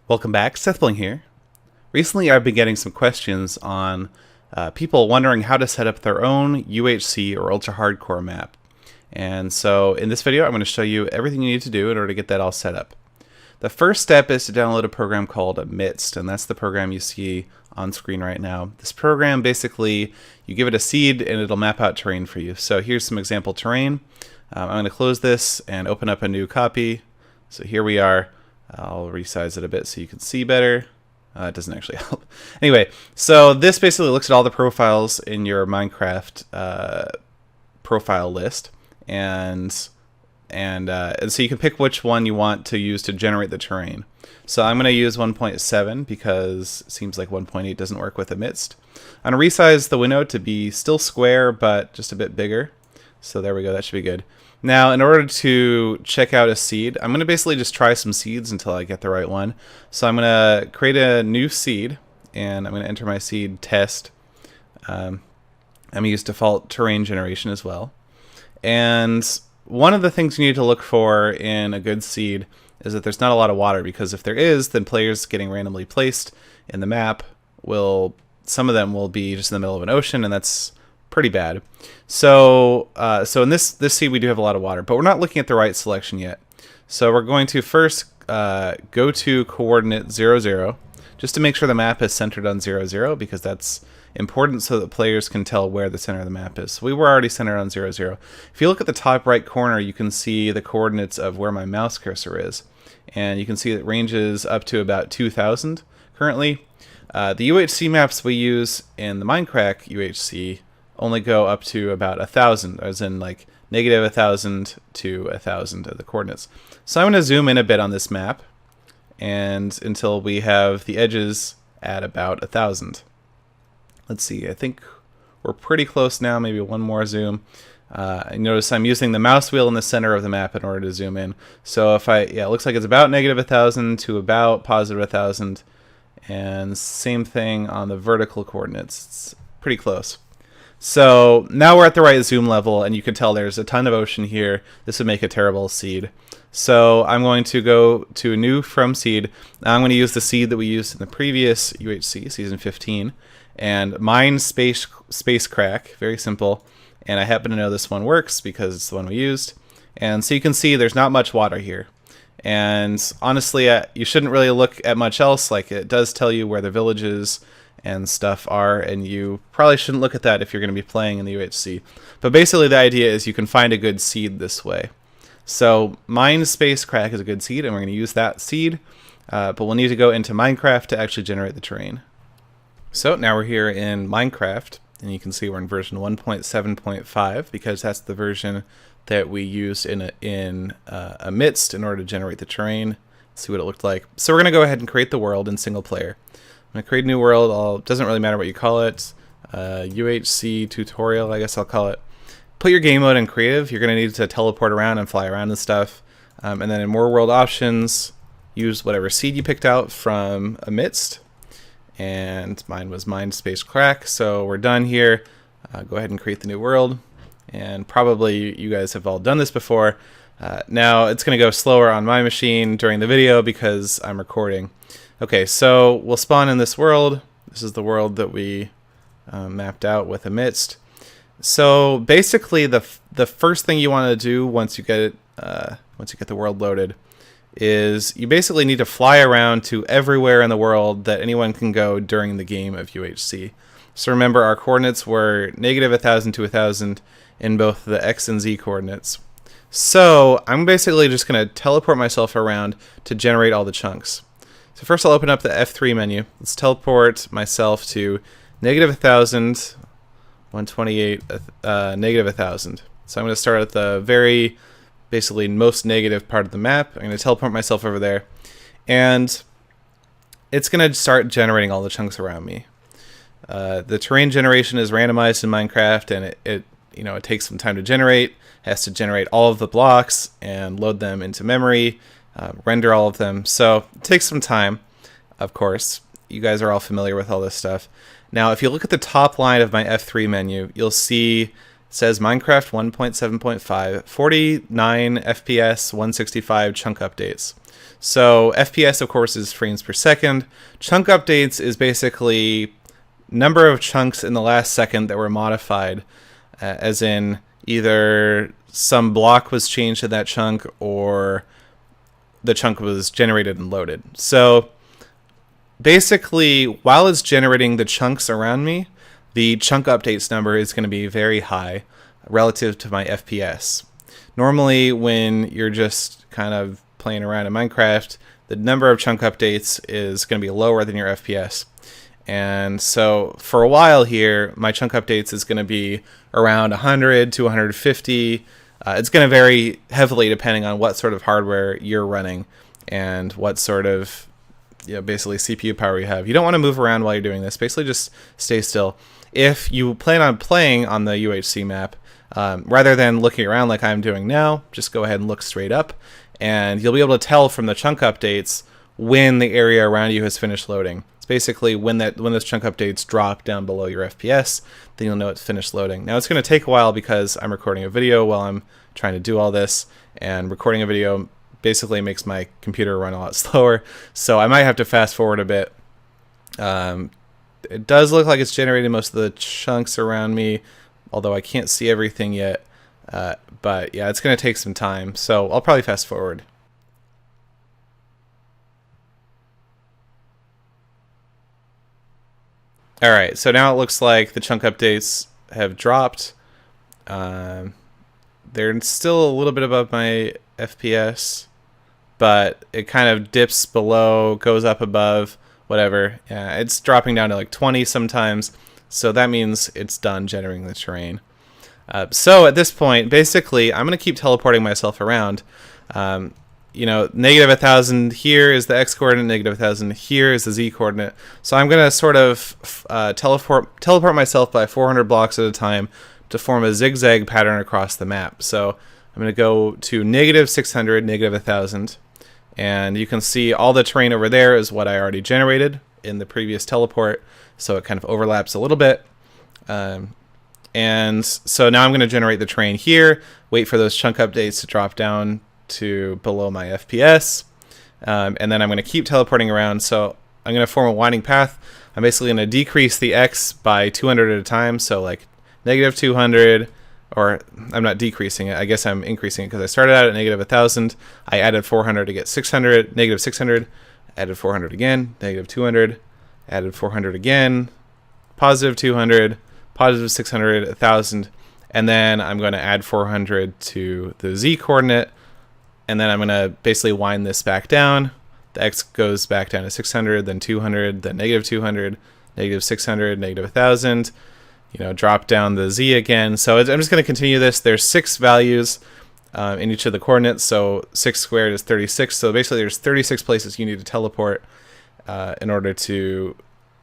Welcome back, SethBling here. Recently I've been getting some questions on people wondering how to set up their own UHC or ultra hardcore map. And so in this video I'm going to show you everything you need to do in order to get that all set up. The first step is to download a program called MCEdit, and that's the program you see on screen right now. This program, basically you give it a seed and it'll map out terrain for you. So here's some example terrain. I'm going to close this and open up a new copy. So here we are. I'll resize it a bit so you can see better. It doesn't actually help. Anyway, so this basically looks at all the profiles in your Minecraft profile list, and so you can pick which one you want to use to generate the terrain. So I'm going to use 1.7 because it seems like 1.8 doesn't work with MCEdit. I'm going to resize the window to be still square but just a bit bigger. So there we go, that should be good. Now, in order to check out a seed, I'm going to basically just try some seeds until I get the right one. So I'm going to create a new seed, and I'm going to enter my seed test. I'm going to use default terrain generation as well. And one of the things you need to look for in a good seed is that there's not a lot of water, because if there is, then players getting randomly placed in the map some of them will be just in the middle of an ocean, and that's pretty bad. So in this seed we do have a lot of water, but we're not looking at the right selection yet. So we're going to first go to coordinate 0, 0, just to make sure the map is centered on 0, 0, because that's important so that players can tell where the center of the map is. So we were already centered on 0, 0. If you look at the top right corner, you can see the coordinates of where my mouse cursor is, and you can see it ranges up to about 2,000 currently. The UHC maps we use in the Minecraft UHC only go up to about 1,000, as in like negative 1,000 to 1,000 of the coordinates. So I'm going to zoom in a bit on this map, and until we have the edges at about 1,000. Let's see, I think we're pretty close now, maybe one more zoom. Notice I'm using the mouse wheel in the center of the map in order to zoom in. So if it looks like it's about negative 1,000 to about positive 1,000, and same thing on the vertical coordinates. It's pretty close. So now we're at the right zoom level, and you can tell there's a ton of ocean here. This would make a terrible seed. So I'm going to go to new from seed. Now I'm going to use the seed that we used in the previous UHC, season 15, and mine space crack, very simple. And I happen to know this one works because it's the one we used. And so you can see there's not much water here. And honestly, you shouldn't really look at much else. Like, it does tell you where the villages and stuff are, and you probably shouldn't look at that if you're going to be playing in the UHC. But basically the idea is you can find a good seed this way. So mine space crack is a good seed, and we're going to use that seed, but we'll need to go into Minecraft to actually generate the terrain. So now we're here in Minecraft, and you can see we're in version 1.7.5 because that's the version that we used in MCEdit in order to generate the terrain. Let's see what it looked like. So we're going to go ahead and create the world in single player. I'm going to create a new world. Doesn't really matter what you call it. UHC tutorial, I guess I'll call it. Put your game mode in creative. You're going to need to teleport around and fly around and stuff. And then in more world options, use whatever seed you picked out from MCEdit. And mine was mine space crack. So we're done here. Go ahead and create the new world. And probably you guys have all done this before. Now it's going to go slower on my machine during the video because I'm recording. Okay, so we'll spawn in this world. This is the world that we mapped out with MCEdit. So basically, the first thing you want to do once you get the world loaded is you basically need to fly around to everywhere in the world that anyone can go during the game of UHC. So remember, our coordinates were negative 1,000 to 1,000 in both the X and Z coordinates. So I'm basically just going to teleport myself around to generate all the chunks. So first I'll open up the F3 menu. Let's teleport myself to negative 1,000, 128, negative 1,000. So I'm going to start at the very, basically most negative part of the map. I'm going to teleport myself over there, and it's going to start generating all the chunks around me. The terrain generation is randomized in Minecraft, and it takes some time to generate. It has to generate all of the blocks and load them into memory. Render all of them, so it takes some time, of course. You guys are all familiar with all this stuff. Now, if you look at the top line of my F3 menu, you'll see says Minecraft 1.7.5, 49 FPS, 165 chunk updates. So FPS, of course, is frames per second. Chunk updates is basically number of chunks in the last second that were modified, as in either some block was changed to that chunk or the chunk was generated and loaded. So basically, while it's generating the chunks around me, the chunk updates number is going to be very high relative to my FPS. Normally, when you're just kind of playing around in Minecraft, the number of chunk updates is going to be lower than your FPS. And so for a while here, my chunk updates is going to be around 100 to 150. It's going to vary heavily depending on what sort of hardware you're running and what sort of basically CPU power you have. You don't want to move around while you're doing this. Basically just stay still. If you plan on playing on the UHC map, rather than looking around like I'm doing now, just go ahead and look straight up, and you'll be able to tell from the chunk updates when the area around you has finished loading. It's basically when those chunk updates drop down below your FPS, then you'll know it's finished loading. Now it's going to take a while because I'm recording a video while I'm trying to do all this, and recording a video basically makes my computer run a lot slower, so I might have to fast forward a bit. It does look like it's generating most of the chunks around me, although I can't see everything yet. But yeah, it's going to take some time, so I'll probably fast forward. Alright, so now it looks like the chunk updates have dropped. They're still a little bit above my FPS, but it kind of dips below, goes up above, whatever. Yeah, it's dropping down to like 20 sometimes, so that means it's done generating the terrain. So at this point, basically, I'm going to keep teleporting myself around. Negative 1,000 here is the x-coordinate, negative 1,000 here is the z-coordinate. So I'm going to sort of teleport myself by 400 blocks at a time to form a zigzag pattern across the map. So I'm going to go to negative 600, negative 1,000, and you can see all the terrain over there is what I already generated in the previous teleport, so it kind of overlaps a little bit. And so now I'm going to generate the terrain here, wait for those chunk updates to drop down to below my FPS, and then I'm going to keep teleporting around. So I'm going to form a winding path. I'm basically going to decrease the x by 200 at a time, so like negative 200, or I'm not decreasing it, I guess I'm increasing it because I started out at negative 1,000, I added 400 to get 600, negative 600, added 400 again, negative 200, added 400 again, positive 200, positive 600, 1,000, and then I'm going to add 400 to the z-coordinate, and then I'm going to basically wind this back down. The x goes back down to 600, then 200, then negative 200, negative 600, negative 1,000, drop down the z again. So I'm just going to continue this. There's 6 values in each of the coordinates, so 6 squared is 36. So basically there's 36 places you need to teleport in order to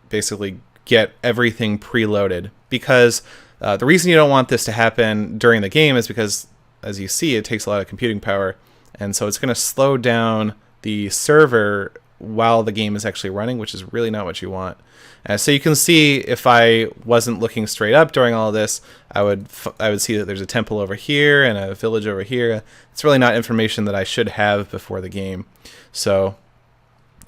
basically get everything preloaded. Because the reason you don't want this to happen during the game is because, as you see, it takes a lot of computing power, and so it's going to slow down the server while the game is actually running, which is really not what you want. So you can see if I wasn't looking straight up during all of this, I would see that there's a temple over here and a village over here. It's really not information that I should have before the game. So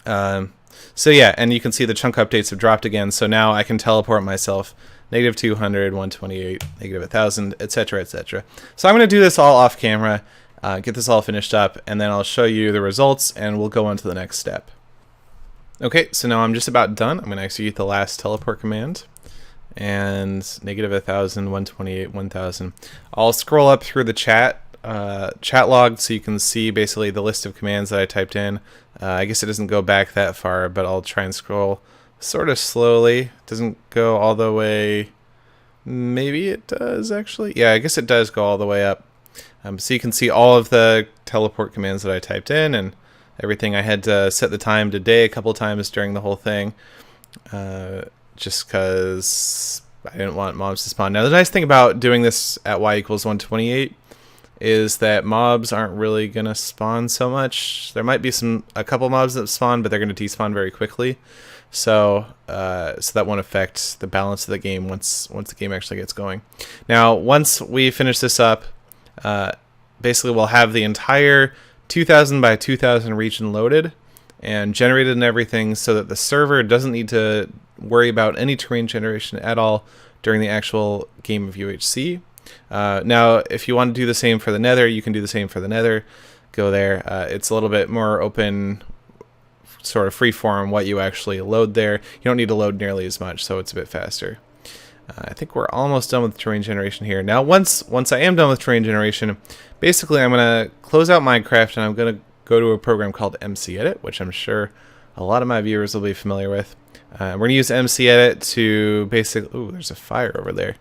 yeah, and you can see the chunk updates have dropped again. So now I can teleport myself negative 200, 128, negative 1,000, etc., etc. So I'm going to do this all off camera, get this all finished up, and then I'll show you the results, and we'll go on to the next step. Okay, so now I'm just about done. I'm going to execute the last teleport command, and negative 1,000, 128, 1,000. I'll scroll up through the chat log so you can see basically the list of commands that I typed in. I guess it doesn't go back that far, but I'll try and scroll sort of slowly. It doesn't go all the way. Maybe it does, actually. Yeah, I guess it does go all the way up. So you can see all of the teleport commands that I typed in and everything. I had to set the time to day a couple times during the whole thing, just because I didn't want mobs to spawn. Now, the nice thing about doing this at y equals 128 is that mobs aren't really gonna spawn so much. There might be a couple mobs that spawn, but they're gonna despawn very quickly. So so that won't affect the balance of the game once the game actually gets going. Now, once we finish this up, basically we'll have the entire 2000 by 2000 region loaded and generated and everything, so that the server doesn't need to worry about any terrain generation at all during the actual game of UHC. Now, if you want to do the same for the Nether, you can do the same for the Nether. Go there. It's a little bit more open, sort of free-form what you actually load there. You don't need to load nearly as much, so it's a bit faster. I think we're almost done with terrain generation here. Now, once I am done with terrain generation, basically I'm going to close out Minecraft and I'm going to go to a program called MCEdit, which I'm sure a lot of my viewers will be familiar with. We're going to use MCEdit to basically... Ooh, there's a fire over there.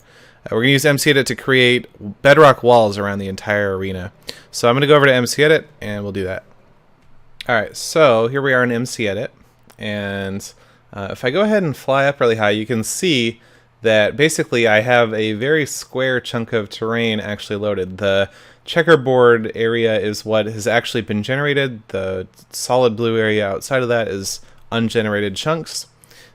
We're going to use MCEdit to create bedrock walls around the entire arena. So I'm going to go over to MCEdit and we'll do that. Alright, so here we are in MCEdit, and if I go ahead and fly up really high, you can see that basically I have a very square chunk of terrain actually loaded. The checkerboard area is what has actually been generated. The solid blue area outside of that is ungenerated chunks.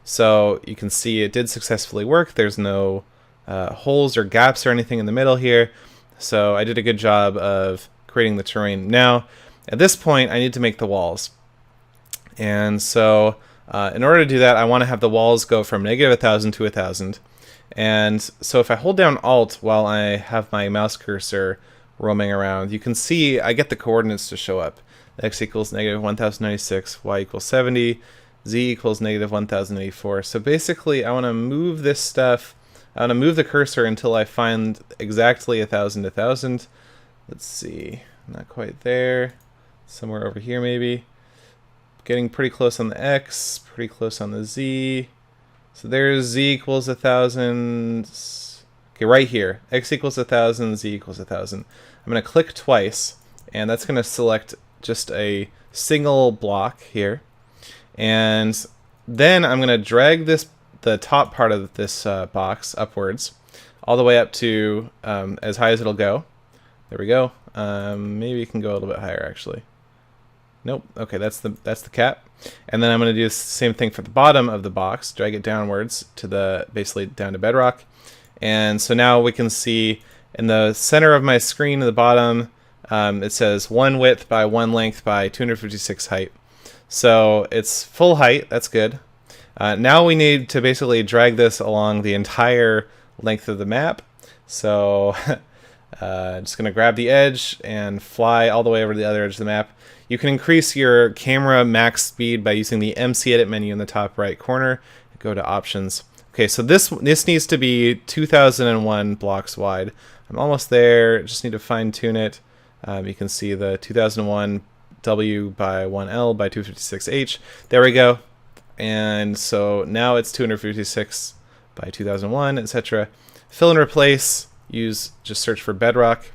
So you can see it did successfully work. There's no holes or gaps or anything in the middle here. So I did a good job of creating the terrain. Now, at this point, I need to make the walls. And so in order to do that, I want to have the walls go from -1000 to 1000. And so if I hold down Alt while I have my mouse cursor roaming around, you can see I get the coordinates to show up. X equals -1096, Y equals 70, Z equals -1084. So basically, I want to move this stuff. I want to move the cursor until I find exactly 1000 to 1000. Let's see, not quite there. Somewhere over here maybe. Getting pretty close on the X, pretty close on the Z. So there's Z equals 1000. Okay, right here. X equals 1000, Z equals 1000. I'm going to click twice, and that's going to select just a single block here. And then I'm going to drag the top part of this box upwards, all the way up to as high as it'll go. There we go. Maybe you can go a little bit higher actually. Nope. Okay, that's the cap. And then I'm going to do the same thing for the bottom of the box, drag it downwards to basically down to bedrock. And so now we can see in the center of my screen at the bottom, it says 1 width by 1 length by 256 height. So it's full height. That's good. Now we need to basically drag this along the entire length of the map. So just going to grab the edge and fly all the way over to the other edge of the map. You can increase your camera max speed by using the MCEdit menu in the top right corner. Go to options. Okay, so this needs to be 2001 blocks wide. I'm almost there. Just need to fine tune it. You can see the 2001 W by 1L by 256H. There we go. And so now it's 256 by 2001, etc. Fill and replace. Just search for bedrock.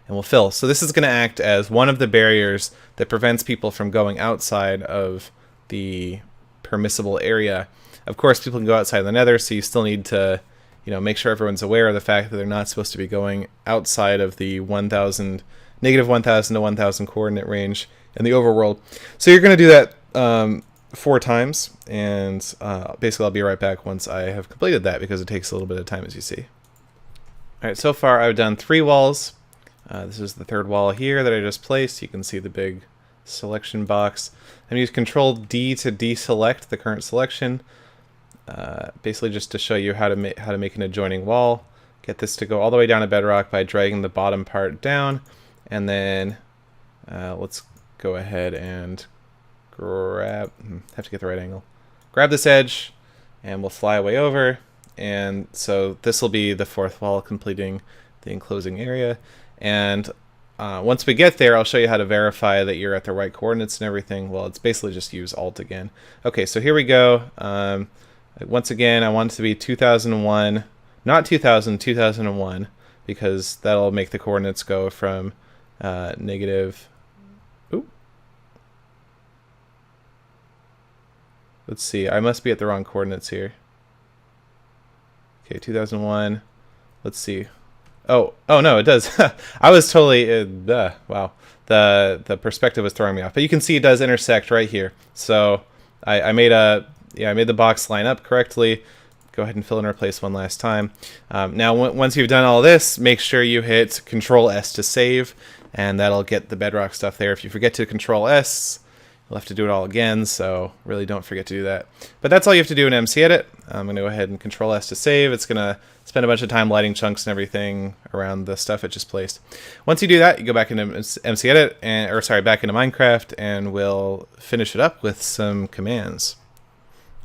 And we'll fill. So this is going to act as one of the barriers that prevents people from going outside of the permissible area. Of course, people can go outside the Nether, so you still need to, make sure everyone's aware of the fact that they're not supposed to be going outside of the -1000 to 1000 coordinate range in the overworld. So you're going to do that 4 times, and basically I'll be right back once I have completed that, because it takes a little bit of time, as you see. All right, so far I've done 3 walls. This is the 3rd wall here that I just placed. You can see the big selection box. I'm going to use Control D to deselect the current selection, basically just to show you how to make an adjoining wall. Get this to go all the way down to bedrock by dragging the bottom part down, and then let's go ahead and have to get the right angle. Grab this edge, and we'll fly way over. And so this will be the 4th wall, completing the enclosing area. And once we get there, I'll show you how to verify that you're at the right coordinates and everything. Well, it's basically just use Alt again. Okay, so here we go. Once again, I want it to be 2001, not 2000, 2001, because that'll make the coordinates go from negative. Ooh. Let's see, I must be at the wrong coordinates here. Okay, 2001. Let's see. Oh no, it does. I was totally wow. The perspective was throwing me off, but you can see it does intersect right here. So I made the box line up correctly. Go ahead and fill and replace one last time. Now once you've done all this, make sure you hit Control S to save, and that'll get the bedrock stuff there. If you forget to Control S, you'll have to do it all again, so really don't forget to do that. But that's all you have to do in MCEdit. I'm going to go ahead and Control S to save. It's going to spend a bunch of time lighting chunks and everything around the stuff it just placed. Once you do that, you go back into MCEdit, back into Minecraft, and we'll finish it up with some commands.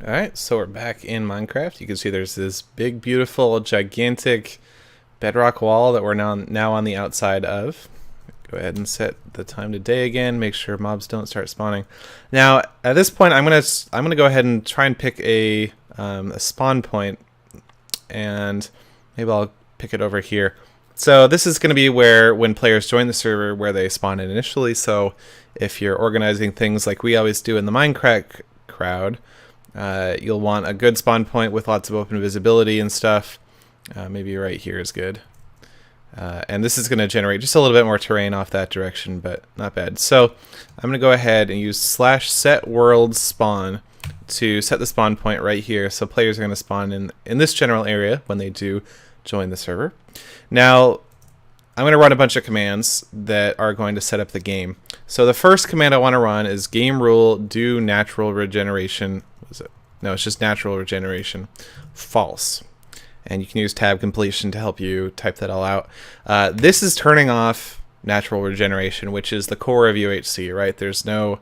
Alright, so we're back in Minecraft. You can see there's this big, beautiful, gigantic bedrock wall that we're now on the outside of. Go ahead and set the time to day again. Make sure mobs don't start spawning. Now, at this point, I'm gonna go ahead and try and pick a spawn point, and maybe I'll pick it over here. So this is going to be where, when players join the server, where they spawn in initially. So if you're organizing things like we always do in the Minecraft crowd, you'll want a good spawn point with lots of open visibility and stuff. Maybe right here is good. And this is going to generate just a little bit more terrain off that direction, but not bad. So I'm going to go ahead and use /setWorldSpawn to set the spawn point right here. So players are going to spawn in this general area when they do join the server. Now, I'm going to run a bunch of commands that are going to set up the game. So the first command I want to run is game rule do natural regeneration. What is it? No, it's just natural regeneration. False. And you can use tab completion to help you type that all out. This is turning off natural regeneration, which is the core of UHC, right? There's no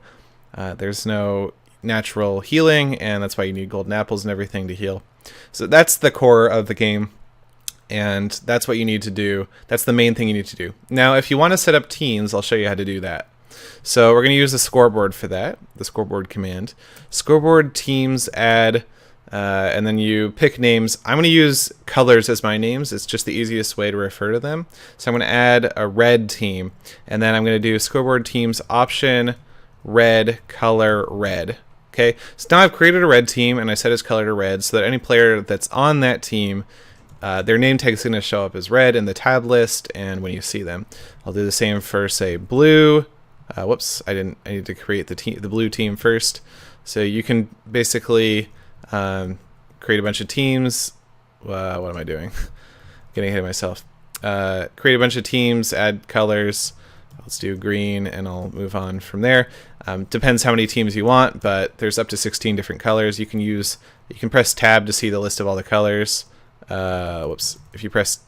natural healing, and that's why you need golden apples and everything to heal. So that's the core of the game, and that's what you need to do. That's the main thing you need to do. Now, if you want to set up teams, I'll show you how to do that. So we're going to use the scoreboard for that, the scoreboard command. Scoreboard teams add, and then you pick names. I'm going to use colors as my names. It's just the easiest way to refer to them. So I'm going to add a red team, and then I'm going to do scoreboard teams option red color red. Okay, so now I've created a red team and I set its color to red so that any player that's on that team, their name tag is going to show up as red in the tab list and when you see them. I'll do the same for, say, blue. Whoops, I need to create the blue team first. So you can basically create a bunch of teams. What am I doing? Getting ahead of myself. Create a bunch of teams, add colors. Let's do green, and I'll move on from there. Depends how many teams you want, but there's up to 16 different colors. You can press tab to see the list of all the colors. Whoops. If you press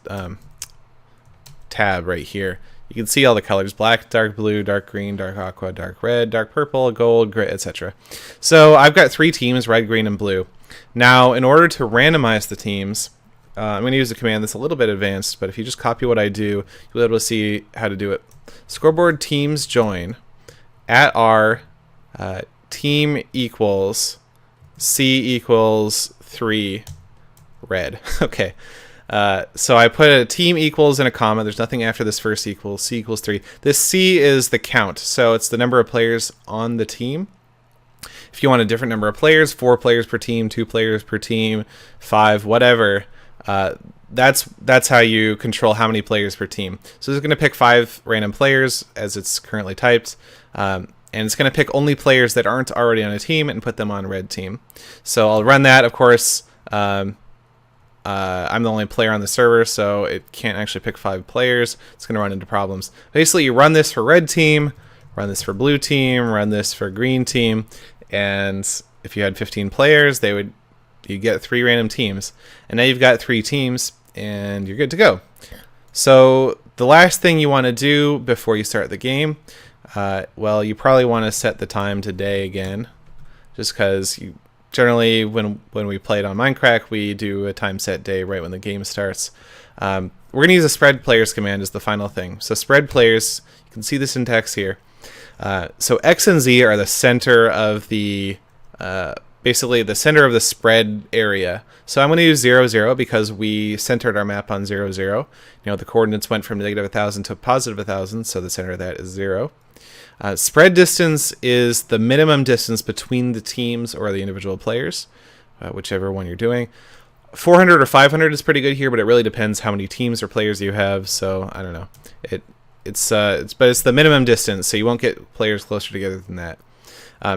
tab right here, you can see all the colors: black, dark blue, dark green, dark aqua, dark red, dark purple, gold, gray, etc. So I've got 3 teams: red, green, and blue. Now, in order to randomize the teams, I'm going to use a command that's a little bit advanced, but if you just copy what I do, you'll be able to see how to do it. Scoreboard teams join at R team equals C equals 3 red. Okay. So I put a team equals in a comma. There's nothing after this first equals. C equals 3. This C is the count, so it's the number of players on the team. If you want a different number of players, 4 players per team, 2 players per team, 5, whatever, that's how you control how many players per team. So it's going to pick 5 random players as it's currently typed, and it's going to pick only players that aren't already on a team and put them on red team. So I'll run that. Of course, I'm the only player on the server, so it can't actually pick 5 players. It's going to run into problems. Basically, you run this for red team, run this for blue team, run this for green team, and if you had 15 players, you get 3 random teams. And now you've got 3 teams, and you're good to go. So the last thing you want to do before you start the game, well, you probably want to set the time to day again, just because generally when we play it on Minecraft, we do a time set day right when the game starts. We're going to use a spread players command as the final thing. So spread players, you can see the syntax here. So X and Z are the center of the basically the center of the spread area. So I'm going to use 0, 0 because we centered our map on 0, 0. You know, the coordinates went from -1,000 to +1,000, so the center of that is 0. Spread distance is the minimum distance between the teams or the individual players, whichever one you're doing. 400 or 500 is pretty good here, but it really depends how many teams or players you have. So I don't know. It's the minimum distance, so you won't get players closer together than that.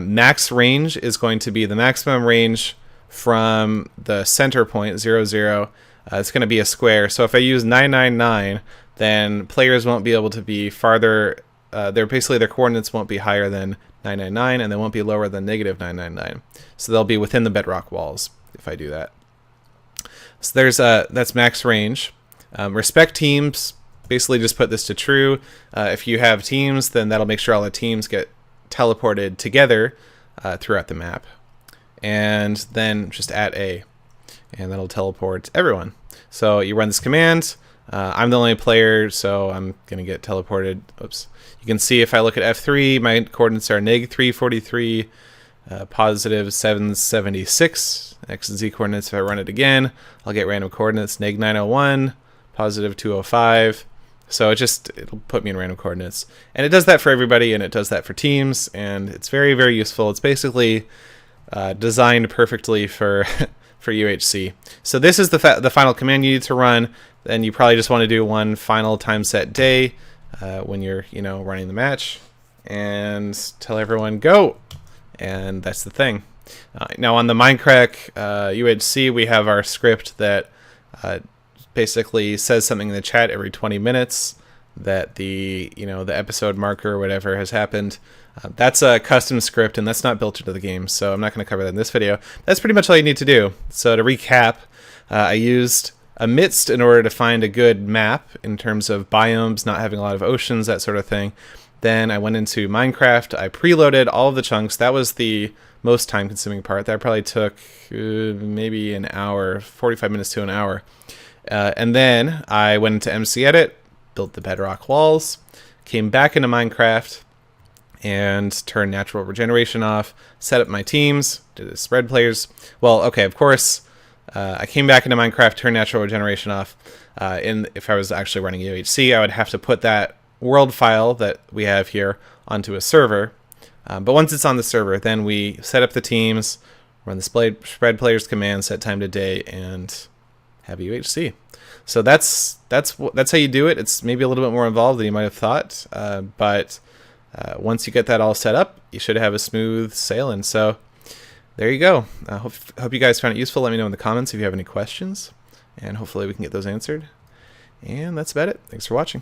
Max range is going to be the maximum range from the center point 0, 0. It's going to be a square. So if I use 999, then players won't be able to be farther. Their coordinates won't be higher than 999, and they won't be lower than negative 999. So they'll be within the bedrock walls if I do that. So that's max range. Respect teams. Basically just put this to true. If you have teams, then that'll make sure all the teams get teleported together throughout the map. And then just add A, and that'll teleport everyone. So you run this command. I'm the only player, so I'm going to get teleported. Oops. You can see if I look at F3, my coordinates are -343, +776. X and Z coordinates, if I run it again, I'll get random coordinates, -901, +205. So it'll put me in random coordinates. And it does that for everybody, and it does that for teams, and it's very, very useful. It's basically designed perfectly for for UHC. So this is the final command you need to run. Then you probably just want to do one final time set day when you're running the match, and tell everyone go, and that's the thing. Now on the Minecraft UHC, we have our script that basically says something in the chat every 20 minutes that the episode marker or whatever has happened. That's a custom script, and that's not built into the game, so I'm not going to cover that in this video. That's pretty much all you need to do. So to recap, I used amidst in order to find a good map in terms of biomes, not having a lot of oceans, that sort of thing. Then I went into Minecraft. I preloaded all of the chunks. That was the most time-consuming part. That probably took maybe an hour, 45 minutes to an hour. And then I went into MCEdit, built the bedrock walls, came back into Minecraft, and turned natural regeneration off, set up my teams, did the spread players. Well, okay, of course, I came back into Minecraft, turned natural regeneration off. If I was actually running UHC, I would have to put that world file that we have here onto a server. But once it's on the server, then we set up the teams, run the spread players command, set time to day, and have UHC. So that's how you do it. It's maybe a little bit more involved than you might have thought, but once you get that all set up, you should have a smooth sailing. So there you go. I hope you guys found it useful. Let me know in the comments if you have any questions, and hopefully we can get those answered. And that's about it. Thanks for watching.